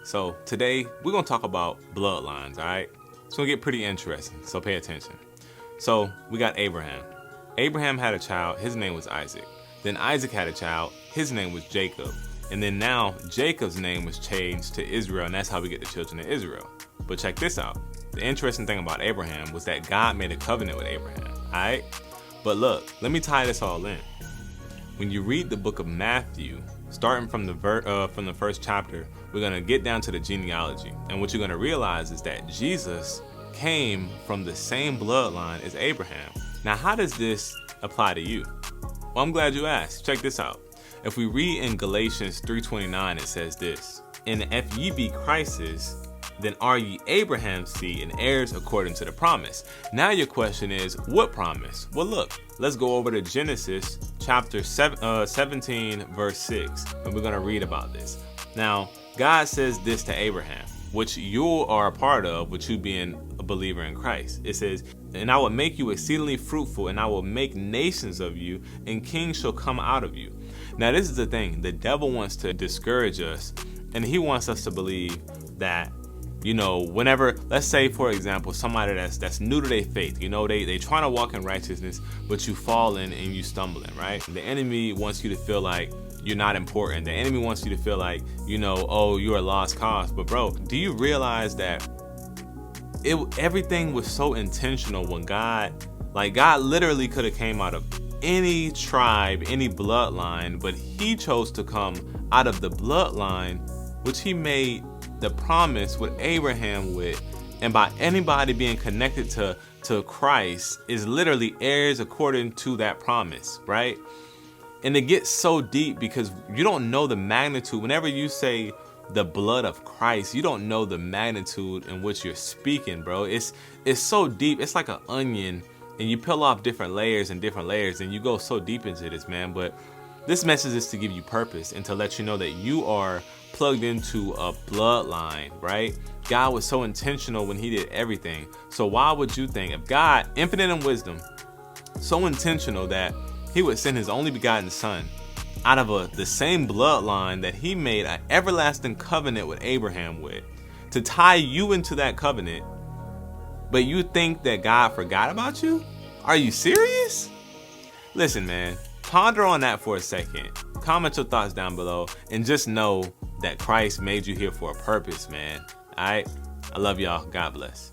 So today we're gonna talk about bloodlines, all right? It's gonna get pretty interesting, so pay attention. So we got Abraham. Abraham had a child, his name was Isaac. Then Isaac had a child, his name was Jacob. And then now Jacob's name was changed to Israel, and that's how we get the children of Israel. But check this out. The interesting thing about Abraham was that God made a covenant with Abraham, all right? But look, let me tie this all in. When you read the book of Matthew, starting from the first chapter, we're going to get down to the genealogy. And what you're going to realize is that Jesus came from the same bloodline as Abraham. Now, how does this apply to you? Well, I'm glad you asked. Check this out. If we read in Galatians 3:29, it says this, "And if ye be Christ's, then are ye Abraham's seed and heirs according to the promise." Now your question is, what promise? Well, look, let's go over to Genesis chapter 17, verse 6, and we're going to read about this. Now, God says this to Abraham, which you are a part of, with you being a believer in Christ. It says, "And I will make you exceedingly fruitful, and I will make nations of you, and kings shall come out of you." Now, this is the thing. The devil wants to discourage us, and he wants us to believe that, you know, whenever, let's say, for example, somebody that's new to their faith, you know, they trying to walk in righteousness, but you falling and you stumbling, right? The enemy wants you to feel like you're not important. The enemy wants you to feel like, you know, oh, you're a lost cause. But bro, do you realize that everything was so intentional when God literally could have came out of any tribe, any bloodline, but he chose to come out of the bloodline which he made the promise with Abraham with, and by anybody being connected to Christ is literally heirs according to that promise, right? And it gets so deep because you don't know the magnitude. Whenever you say the blood of Christ, you don't know the magnitude in which you're speaking, bro. It's so deep. It's like an onion, and you peel off different layers, and you go so deep into this, man. But this message is to give you purpose and to let you know that you are plugged into a bloodline, right? God was so intentional when he did everything. So why would you think, if God, infinite in wisdom, so intentional that he would send his only begotten son out of the same bloodline that he made an everlasting covenant with Abraham with, to tie you into that covenant, but you think that God forgot about you? Are you serious? Listen, man, ponder on that for a second. Comment your thoughts down below, and just know that Christ made you here for a purpose, man. All right? I love y'all. God bless.